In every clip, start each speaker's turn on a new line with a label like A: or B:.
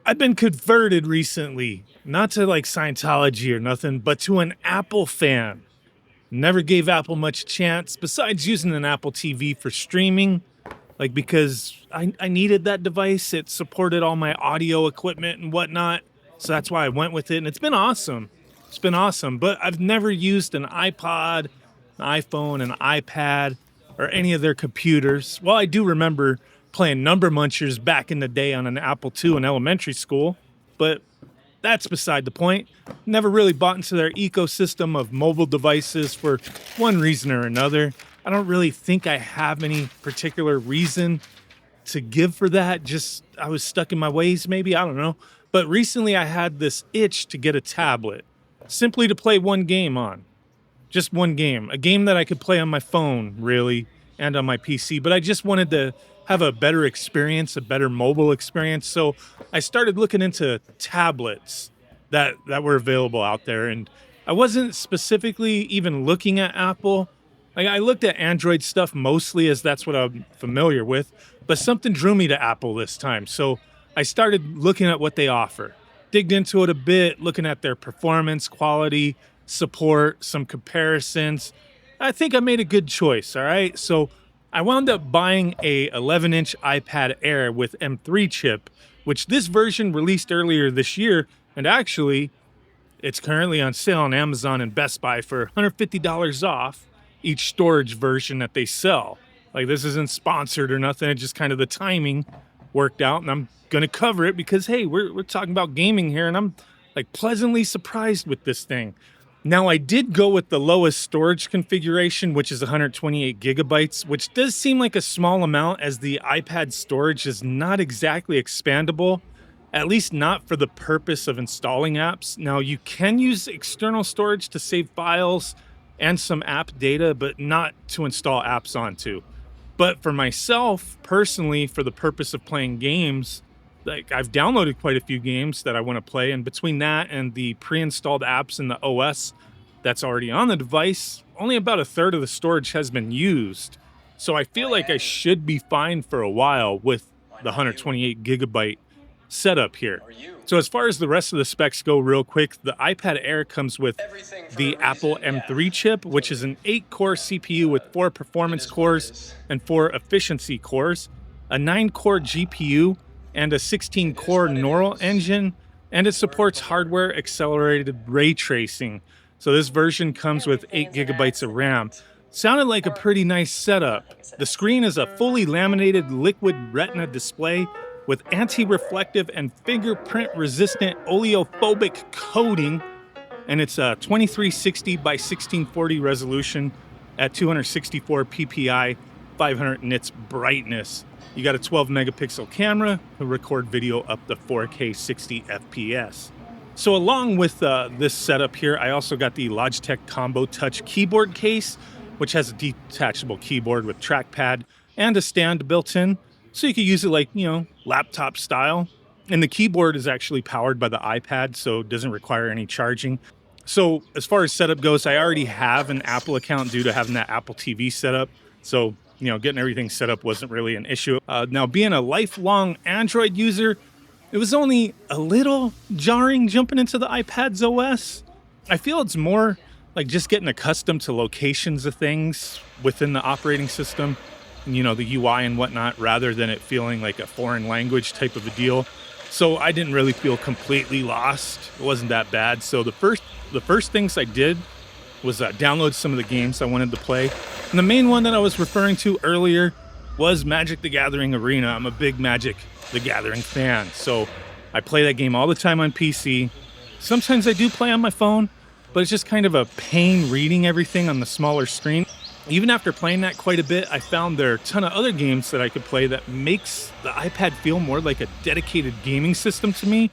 A: I've been converted recently, not to like Scientology or nothing, but to an Apple fan. Never gave Apple much chance besides using an Apple TV for streaming, like because I needed that device. It supported all my audio equipment and whatnot. So that's why I went with it. And it's been awesome. It's been awesome. But I've never used an iPod, an iPhone, an iPad, or any of their computers. Well, I do remember playing Number Munchers back in the day on an Apple II in elementary school, but that's beside the point. Never really bought into their ecosystem of mobile devices for one reason or another. I don't really think I have any particular reason to give for that. Just I was stuck in my ways, maybe. I don't know. But recently I had this itch to get a tablet simply to play one game on. Just one game, a game that I could play on my phone, really, and on my PC. But I just wanted to have a better experience, a better mobile experience. So I started looking into tablets that were available out there. And I wasn't specifically even looking at Apple. Like I looked at Android stuff mostly as that's what I'm familiar with, but something drew me to Apple this time. So I started looking at what they offer, digged into it a bit, looking at their performance, quality, support, some comparisons. I think I made a good choice, all right? So I wound up buying a 11-inch iPad Air with M3 chip, which this version released earlier this year, and actually it's currently on sale on Amazon and Best Buy for $150 off each storage version that they sell. Like this isn't sponsored or nothing, it's just kind of the timing worked out, and I'm gonna cover it because hey, we're talking about gaming here, and I'm like pleasantly surprised with this thing. Now, I did go with the lowest storage configuration, which is 128 gigabytes, which does seem like a small amount as the iPad storage is not exactly expandable, at least not for the purpose of installing apps. Now, you can use external storage to save files and some app data, but not to install apps onto. But for myself, personally, for the purpose of playing games, like I've downloaded quite a few games that I want to play, and between that and the pre-installed apps in the OS that's already on the device, only about a third of the storage has been used. So I feel like I should be fine for a while with the 128 gigabyte setup here. So as far as the rest of the specs go, real quick, the iPad Air comes with the Apple M3 chip, which is an 8-core CPU with 4 performance cores and 4 efficiency cores, a 9-core GPU, and a 16-core neural engine, and it supports hardware accelerated ray tracing. So this version comes with 8 gigabytes of RAM. Sounded like a pretty nice setup. The screen is a fully laminated liquid retina display with anti-reflective and fingerprint-resistant oleophobic coating, and it's a 2360 by 1640 resolution at 264 ppi, 500 nits brightness. You got a 12 megapixel camera to record video up to 4K 60 FPS. So along with this setup here, I also got the Logitech Combo Touch keyboard case, which has a detachable keyboard with trackpad and a stand built in. So you could use it like, laptop style. And the keyboard is actually powered by the iPad, so it doesn't require any charging. So as far as setup goes, I already have an Apple account due to having that Apple TV set up. So, getting everything set up wasn't really an issue. Now, being a lifelong Android user, it was only a little jarring jumping into the iPad's OS. I feel it's more like just getting accustomed to locations of things within the operating system, and, the UI and whatnot, rather than it feeling like a foreign language type of a deal. So I didn't really feel completely lost. It wasn't that bad. So the first things I did was download some of the games I wanted to play. And the main one that I was referring to earlier was Magic the Gathering Arena. I'm a big Magic the Gathering fan, so I play that game all the time on PC. Sometimes I do play on my phone, but it's just kind of a pain reading everything on the smaller screen. Even after playing that quite a bit, I found there are a ton of other games that I could play that makes the iPad feel more like a dedicated gaming system to me.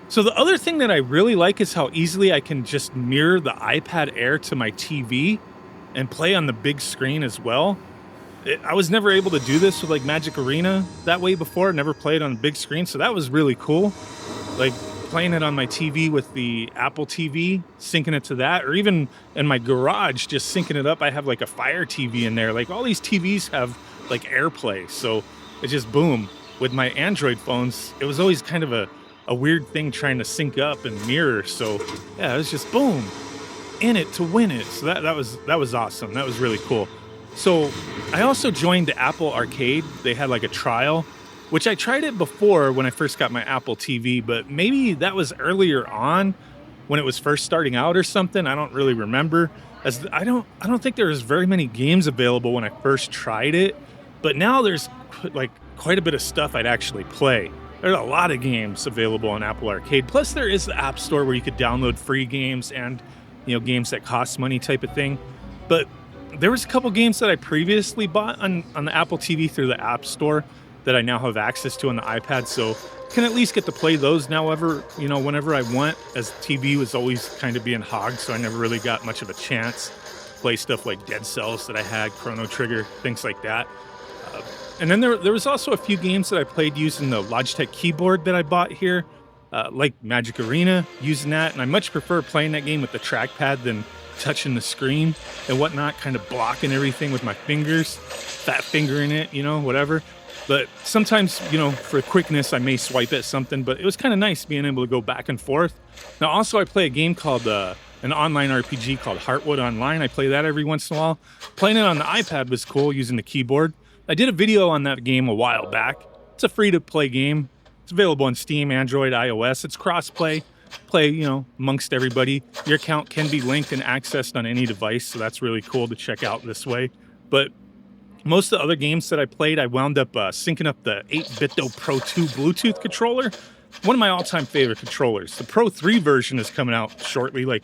A: So the other thing that I really like is how easily I can just mirror the iPad Air to my TV and play on the big screen as well. I was never able to do this with like Magic Arena that way before. Never played on the big screen, so that was really cool. Like playing it on my TV with the Apple TV, syncing it to that, or even in my garage, just syncing it up. I have like a Fire TV in there. Like all these TVs have like AirPlay, so it just boom. With my Android phones, it was always kind of a a weird thing trying to sync up and mirror. So yeah, it was just boom, in it to win it. So that was awesome. That was really cool. So I also joined Apple Arcade. They had like a trial, which I tried it before when I first got my Apple TV, but maybe that was earlier on when it was first starting out or something. I don't really remember. As I don't think there was very many games available when I first tried it, but now there's like quite a bit of stuff I'd actually play. There's a lot of games available on Apple Arcade. Plus, there is the App Store where you could download free games and games that cost money type of thing. But there was a couple games that I previously bought on the Apple TV through the App Store that I now have access to on the iPad, so can at least get to play those now whenever I want, as TV was always kind of being hogged, so I never really got much of a chance to play stuff like Dead Cells that I had, Chrono Trigger, things like that. And then there was also a few games that I played using the Logitech keyboard that I bought here, like Magic Arena, using that, and I much prefer playing that game with the trackpad than touching the screen and whatnot, kind of blocking everything with my fingers, fat fingering it, whatever. But sometimes, for quickness, I may swipe at something, but it was kind of nice being able to go back and forth. Now, also, I play a game called an online RPG called Heartwood Online. I play that every once in a while. Playing it on the iPad was cool using the keyboard. I did a video on that game a while back. It's a free-to-play game. It's available on Steam, Android, iOS. It's cross-play. Play, amongst everybody. Your account can be linked and accessed on any device, so that's really cool to check out this way. But most of the other games that I played, I wound up syncing up the 8BitDo Pro 2 Bluetooth controller. One of my all-time favorite controllers. The Pro 3 version is coming out shortly, like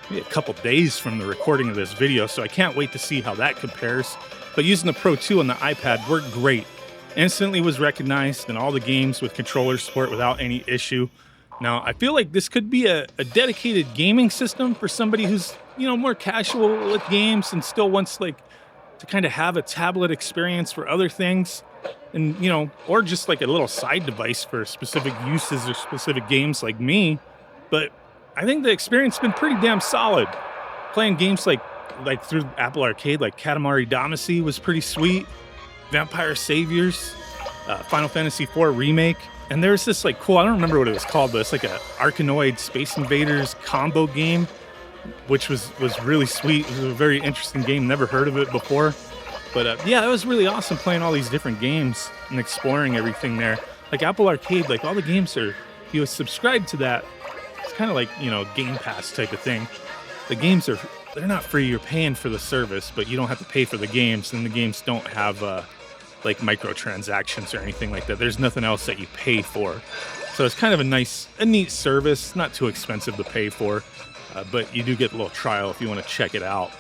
A: maybe a couple days from the recording of this video, so I can't wait to see how that compares. But using the Pro 2 on the iPad worked great. Instantly was recognized in all the games with controller support without any issue. Now, I feel like this could be a dedicated gaming system for somebody who's, more casual with games and still wants to kind of have a tablet experience for other things, and or just like a little side device for specific uses or specific games like me. But I think the experience has been pretty damn solid. Playing games like through Apple Arcade, like Katamari Damacy was pretty sweet, Vampire Saviors, Final Fantasy IV Remake, and there's this cool, I don't remember what it was called, but it's like a Arkanoid Space Invaders combo game, which was really sweet. It was a very interesting game. Never heard of it before. But yeah, it was really awesome playing all these different games and exploring everything there. Like Apple Arcade, all the games are, if you subscribe to that, it's kind of like, Game Pass type of thing. The games they're not free. You're paying for the service, but you don't have to pay for the games. And the games don't have microtransactions or anything like that. There's nothing else that you pay for. So it's kind of a neat service, not too expensive to pay for. But you do get a little trial if you want to check it out.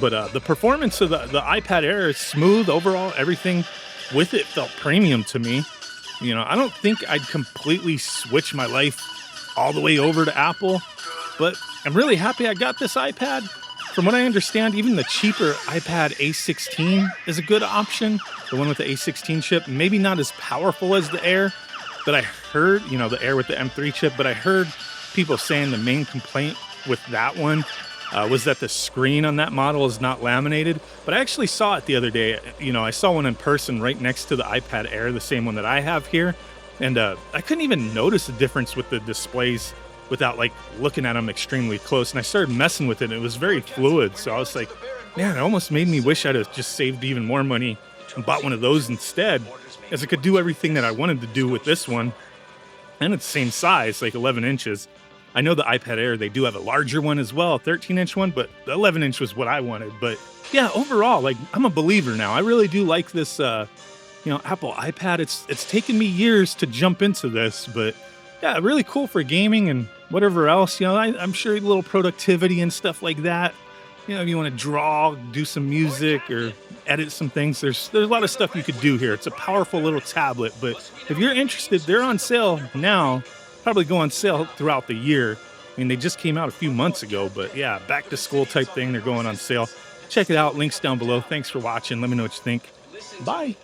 A: But the performance of the iPad Air is smooth overall. Everything with it felt premium to me. I don't think I'd completely switch my life all the way over to Apple, but I'm really happy I got this iPad. From what I understand, even the cheaper iPad A16 is a good option. The one with the A16 chip, maybe not as powerful as the Air, but I heard, the Air with the M3 chip, but I heard people saying the main complaint with that one was that the screen on that model is not laminated. But I actually saw it the other day. I saw one in person right next to the iPad Air, the same one that I have here. And I couldn't even notice the difference with the displays without looking at them extremely close. And I started messing with it, and it was very fluid. So I was like, man, it almost made me wish I'd have just saved even more money and bought one of those instead, as it could do everything that I wanted to do with this one. And it's the same size, 11 inches. I know the iPad Air, they do have a larger one as well, a 13-inch one, but the 11-inch was what I wanted. But yeah, overall, I'm a believer now. I really do like this, Apple iPad. It's taken me years to jump into this, but yeah, really cool for gaming and whatever else. I'm sure a little productivity and stuff like that. If you want to draw, do some music, or edit some things, there's a lot of stuff you could do here. It's a powerful little tablet, but if you're interested, they're on sale now. Probably go on sale throughout the year. I mean, they just came out a few months ago, but yeah, back to school type thing. They're going on sale. Check it out. Links down below. Thanks for watching. Let me know what you think. Bye.